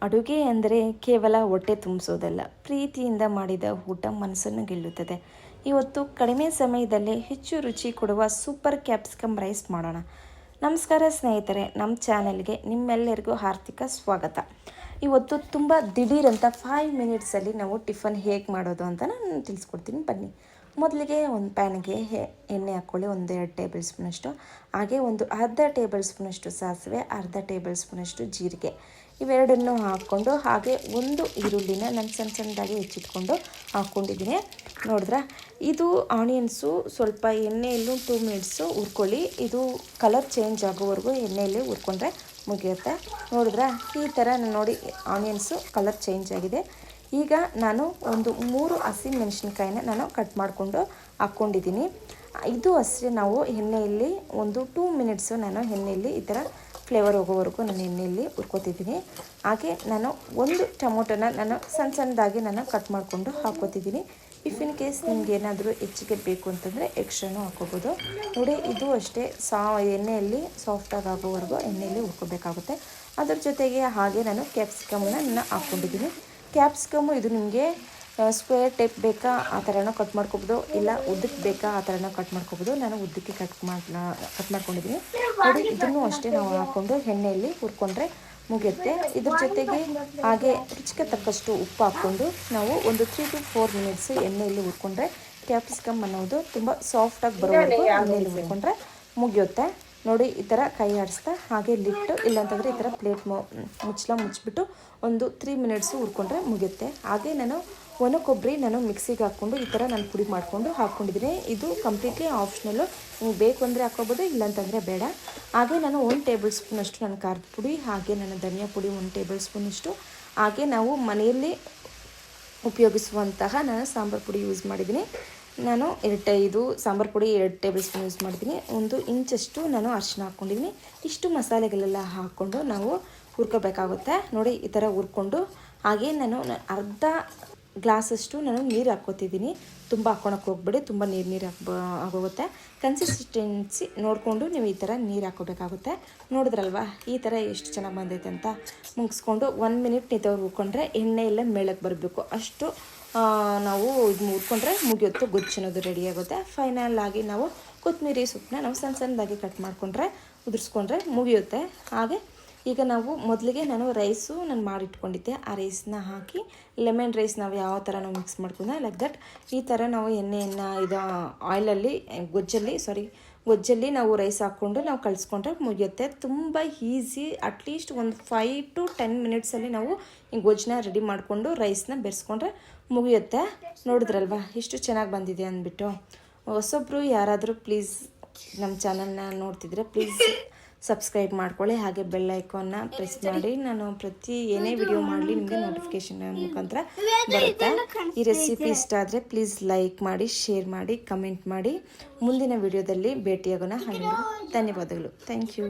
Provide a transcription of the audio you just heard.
ಅಡುಗೆ ಅಂದರೆ ಕೇವಲ ಹೊಟ್ಟೆ ತುಂಬಿಸೋದಲ್ಲ, ಪ್ರೀತಿಯಿಂದ ಮಾಡಿದ ಊಟ ಮನಸ್ಸನ್ನು ಗೆಲ್ಲುತ್ತದೆ. ಇವತ್ತು ಕಡಿಮೆ ಸಮಯದಲ್ಲಿ ಹೆಚ್ಚು ರುಚಿ ಕೊಡುವ ಸೂಪರ್ ಕ್ಯಾಪ್ಸಿಕಮ್ ರೈಸ್ ಮಾಡೋಣ. ನಮಸ್ಕಾರ ಸ್ನೇಹಿತರೆ, ನಮ್ಮ ಚಾನೆಲ್ಗೆ ನಿಮ್ಮೆಲ್ಲರಿಗೂ ಹಾರ್ದಿಕ ಸ್ವಾಗತ. ಇವತ್ತು ತುಂಬ ದಿಢೀರಂತ 5 ಮಿನಿಟ್ಸಲ್ಲಿ ನಾವು ಟಿಫನ್ ಹೇಗೆ ಮಾಡೋದು ಅಂತ ನಾನು ತಿಳಿಸ್ಕೊಡ್ತೀನಿ, ಬನ್ನಿ. ಮೊದಲಿಗೆ ಒಂದು ಪ್ಯಾನ್ಗೆ ಎಣ್ಣೆ ಹಾಕ್ಕೊಳ್ಳಿ, 1-2 ಟೇಬಲ್ ಸ್ಪೂನಷ್ಟು. ಹಾಗೆ ಒಂದು ಅರ್ಧ ಟೇಬಲ್ ಸ್ಪೂನಷ್ಟು ಸಾಸಿವೆ, ಅರ್ಧ ಟೇಬಲ್ ಸ್ಪೂನಷ್ಟು ಜೀರಿಗೆ, ಇವೆರಡನ್ನು ಹಾಕ್ಕೊಂಡು ಹಾಗೆ ಒಂದು ಈರುಳ್ಳಿನ ನಾನು ಸಣ್ಣದಾಗಿ ಹೆಚ್ಚಿಟ್ಕೊಂಡು ಹಾಕ್ಕೊಂಡಿದ್ದೀನಿ. ನೋಡಿದ್ರಾ, ಇದು ಆನಿಯನ್ಸು ಸ್ವಲ್ಪ ಎಣ್ಣೆಯಲ್ಲೂ 2 ಮಿನಿಟ್ಸು ಹುರ್ಕೊಳ್ಳಿ. ಇದು ಕಲರ್ ಚೇಂಜ್ ಆಗೋವರೆಗೂ ಎಣ್ಣೆಯಲ್ಲಿ ಹುರ್ಕೊಂಡ್ರೆ ಮುಗಿಯುತ್ತೆ. ನೋಡಿದ್ರಾ, ಈ ಥರ ನೋಡಿ ಆನಿಯನ್ಸು ಕಲರ್ ಚೇಂಜ್ ಆಗಿದೆ. ಈಗ ನಾನು ಒಂದು 3 ಹಸಿಮೆಣಸಿನ್ಕಾಯಿನ ನಾನು ಕಟ್ ಮಾಡಿಕೊಂಡು ಹಾಕ್ಕೊಂಡಿದ್ದೀನಿ. ಇದು ಅಷ್ಟೇ ನಾವು ಎಣ್ಣೆಯಲ್ಲಿ ಒಂದು 2 ಮಿನಿಟ್ಸು ನಾನು ಎಣ್ಣೆಯಲ್ಲಿ ಈ ಥರ ಫ್ಲೇವರ್ ಹೋಗೋವರೆಗೂ ನಾನು ಎಣ್ಣೆಯಲ್ಲಿ ಹುರ್ಕೋತಿದ್ದೀನಿ. ಹಾಗೆ ನಾನು ಒಂದು ಟೊಮೊಟೊನ ನಾನು ಸಣ್ಣದಾಗಿ ನಾನು ಕಟ್ ಮಾಡಿಕೊಂಡು ಹಾಕ್ಕೋತಿದ್ದೀನಿ. ಇಫ್ ಇನ್ ಕೇಸ್ ನಿಮ್ಗೆ ಏನಾದರೂ ಹೆಚ್ಚಿಗೆ ಬೇಕು ಅಂತಂದರೆ ಎಕ್ಸ್ಟ್ರಾನೂ ಹಾಕ್ಕೋಬೋದು. ನೋಡಿ, ಇದು ಅಷ್ಟೇ ಎಣ್ಣೆಯಲ್ಲಿ ಸಾಫ್ಟಾಗಿ ಆಗೋವರೆಗೂ ಎಣ್ಣೆಯಲ್ಲಿ ಹುರ್ಕೋಬೇಕಾಗುತ್ತೆ. ಅದ್ರ ಜೊತೆಗೆ ಹಾಗೆ ನಾನು ಕ್ಯಾಪ್ಸಿಕಮ್ನ ನಾನು ಹಾಕ್ಕೊಂಡಿದ್ದೀನಿ. ಕ್ಯಾಪ್ಸಿಕಮ್ಮು ಇದು ನಿಮಗೆ ಸ್ಕ್ವೇರ್ ಟೈಪ್ ಬೇಕಾ ಆ ಥರನೂ ಕಟ್ ಮಾಡ್ಕೊಬೋದು, ಇಲ್ಲ ಉದ್ದಕ್ಕೆ ಬೇಕಾ ಆ ಥರನೂ ಕಟ್ ಮಾಡ್ಕೊಬೋದು. ನಾನು ಉದ್ದಕ್ಕೆ ಕಟ್ ಮಾಡ್ಕೊಂಡಿದ್ದೀನಿ. ನೋಡಿ, ಇದನ್ನು ಅಷ್ಟೇ ನಾವು ಹಾಕ್ಕೊಂಡು ಎಣ್ಣೆಯಲ್ಲಿ ಹುರ್ಕೊಂಡ್ರೆ ಮುಗಿಯುತ್ತೆ. ಇದ್ರ ಜೊತೆಗೆ ಹಾಗೆ ರುಚಿಗೆ ತಕ್ಕಷ್ಟು ಉಪ್ಪು ಹಾಕ್ಕೊಂಡು ನಾವು ಒಂದು 3 to 4 ಮಿನಿಟ್ಸ್ ಎಣ್ಣೆಯಲ್ಲಿ ಹುರ್ಕೊಂಡ್ರೆ ಕ್ಯಾಪ್ಸಿಕಮ್ ಅನ್ನೋದು ತುಂಬ ಸಾಫ್ಟಾಗಿ ಬರೋವರೆಗೂ ಎಣ್ಣೆಯಲ್ಲಿ ಹುರ್ಕೊಂಡ್ರೆ ಮುಗಿಯುತ್ತೆ. ನೋಡಿ, ಈ ಥರ ಕೈ ಆಡಿಸ್ತಾ ಹಾಗೆ ಲಿಟ್ಟು, ಇಲ್ಲಾಂತಂದರೆ ಈ ಥರ ಪ್ಲೇಟ್ ಮುಚ್ಚಿಬಿಟ್ಟು ಒಂದು 3 ಮಿನಿಟ್ಸು ಹುರ್ಕೊಂಡ್ರೆ ಮುಗಿಯುತ್ತೆ. ಹಾಗೆ ನಾನು ಒಣ ಕೊಬ್ಬರಿ ನಾನು ಮಿಕ್ಸಿಗೆ ಹಾಕ್ಕೊಂಡು ಈ ಥರ ನಾನು ಪುಡಿ ಮಾಡಿಕೊಂಡು ಹಾಕ್ಕೊಂಡಿದ್ದೀನಿ. ಇದು ಕಂಪ್ಲೀಟ್ಲಿ ಆಪ್ಷನಲ್ಲು, ನಿಮ್ಗೆ ಬೇಕು ಅಂದರೆ ಹಾಕ್ಕೋಬೋದು, ಇಲ್ಲಾಂತಂದರೆ ಬೇಡ. ಹಾಗೆ ನಾನು 1 ಟೇಬಲ್ ಸ್ಪೂನಷ್ಟು ನನ್ನ ಖಾರದ ಪುಡಿ, ಹಾಗೆ ನನ್ನ ಧನಿಯಾ ಪುಡಿ 1 ಟೇಬಲ್ ಸ್ಪೂನಷ್ಟು, ಹಾಗೆ ನಾವು ಮನೆಯಲ್ಲಿ ಉಪಯೋಗಿಸುವಂತಹ ನಾನು ಸಾಂಬಾರು ಪುಡಿ ಯೂಸ್ ಮಾಡಿದ್ದೀನಿ. ನಾನು ಇದು ಸಾಂಬಾರು ಪುಡಿ 2 ಟೇಬಲ್ ಸ್ಪೂನ್ ಯೂಸ್ ಮಾಡಿದ್ದೀನಿ. 1 ಇಂಚಷ್ಟು ನಾನು ಅರಿಶಿನ ಹಾಕ್ಕೊಂಡಿದ್ದೀನಿ. ಇಷ್ಟು ಮಸಾಲೆಗಳೆಲ್ಲ ಹಾಕ್ಕೊಂಡು ನಾವು ಹುರ್ಕೋಬೇಕಾಗುತ್ತೆ. ನೋಡಿ, ಈ ಥರ ಹುರ್ಕೊಂಡು ಹಾಗೆ ನಾನು ಅರ್ಧ ಗ್ಲಾಸಷ್ಟು ನಾನು ನೀರು ಹಾಕ್ಕೋತಿದ್ದೀನಿ. ತುಂಬ ಹಾಕ್ಕೊಳಕ್ಕೆ ಹೋಗ್ಬೇಡಿ, ತುಂಬ ನೀರು ಆಗೋಗುತ್ತೆ. ಕನ್ಸಿಸ್ಟೆನ್ಸಿ ನೋಡಿಕೊಂಡು ನೀವು ಈ ಥರ ನೀರು ಹಾಕ್ಕೋಬೇಕಾಗುತ್ತೆ. ನೋಡಿದ್ರಲ್ವ, ಈ ಥರ ಎಷ್ಟು ಚೆನ್ನಾಗಿ ಬಂದೈತೆ ಅಂತ. ಮುಗಿಸ್ಕೊಂಡು 1 ಮಿನಿಟ್ ನಿಂತವ್ರು ಹುರ್ಕೊಂಡ್ರೆ ಎಣ್ಣೆ ಎಲ್ಲ ಮೇಳಕ್ಕೆ ಬರಬೇಕು, ಅಷ್ಟು ನಾವು ಇದು ಹುರ್ಕೊಂಡ್ರೆ ಮುಗಿಯುತ್ತೆ, ಗೊಜ್ಜನ್ನೋದು ರೆಡಿ ಆಗುತ್ತೆ. ಫೈನಲ್ ಆಗಿ ನಾವು ಕೊತ್ತಂಬರಿ ಸೊಪ್ಪನ್ನ ನಾವು ಸಣ್ಣದಾಗಿ ಕಟ್ ಮಾಡಿಕೊಂಡ್ರೆ ಉದುರಿಸ್ಕೊಂಡ್ರೆ ಮುಗಿಯುತ್ತೆ. ಹಾಗೆ ಈಗ ನಾವು ಮೊದಲಿಗೆ ನಾನು ರೈಸು ನಾನು ಮಾಡಿಟ್ಕೊಂಡಿದ್ದೆ, ಆ ರೈಸನ್ನ ಹಾಕಿ ಲೆಮನ್ ರೈಸ್ ನಾವು ಯಾವ ಥರ ನಾವು ಮಿಕ್ಸ್ ಮಾಡ್ಕೊಂಡೆ ಲೈಕ್ ದಟ್ ಈ ಥರ ನಾವು ಎಣ್ಣೆಯನ್ನು ಇದು ಆಯಿಲಲ್ಲಿ ಗೊಜ್ಜಲ್ಲಿ ನಾವು ರೈಸ್ ಹಾಕ್ಕೊಂಡು ನಾವು ಕಳಿಸ್ಕೊಂಡ್ರೆ ಮುಗಿಯುತ್ತೆ. ತುಂಬ ಈಸಿ. ಅಟ್ಲೀಸ್ಟ್ ಒಂದು 5 to 10 ಮಿನಿಟ್ಸಲ್ಲಿ ನಾವು ಈ ಗೊಜ್ಜನ್ನ ರೆಡಿ ಮಾಡಿಕೊಂಡು ರೈಸ್ನ ಬೆರೆಸ್ಕೊಂಡ್ರೆ ಮುಗಿಯುತ್ತೆ. ನೋಡಿದ್ರಲ್ವ ಎಷ್ಟು ಚೆನ್ನಾಗಿ ಬಂದಿದೆ ಅಂದ್ಬಿಟ್ಟು. ಹೊಸೊಬ್ಬರು ಯಾರಾದರೂ ಪ್ಲೀಸ್ ನಮ್ಮ ಚಾನಲ್ನ ನೋಡ್ತಿದ್ರೆ ಪ್ಲೀಸ್ ಸಬ್ಸ್ಕ್ರೈಬ್ ಮಾಡ್ಕೊಳ್ಳಿ, ಹಾಗೆ ಬೆಲ್ ಐಕಾನ್ನ ಪ್ರೆಸ್ ಮಾಡಿ. ನಾನು ಏನೇ ವಿಡಿಯೋ ಮಾಡಲಿ ನಿಮಗೆ ನೋಟಿಫಿಕೇಷನ್ ಮುಖಾಂತರ ಬರುತ್ತೆ. ಈ ರೆಸಿಪಿ ಇಷ್ಟ ಆದರೆ ಪ್ಲೀಸ್ ಲೈಕ್ ಮಾಡಿ, ಶೇರ್ ಮಾಡಿ, ಕಮೆಂಟ್ ಮಾಡಿ. ಮುಂದಿನ ವಿಡಿಯೋದಲ್ಲಿ ಭೇಟಿಯಾಗೋಣ. ಧನ್ಯವಾದಗಳು. Thank you.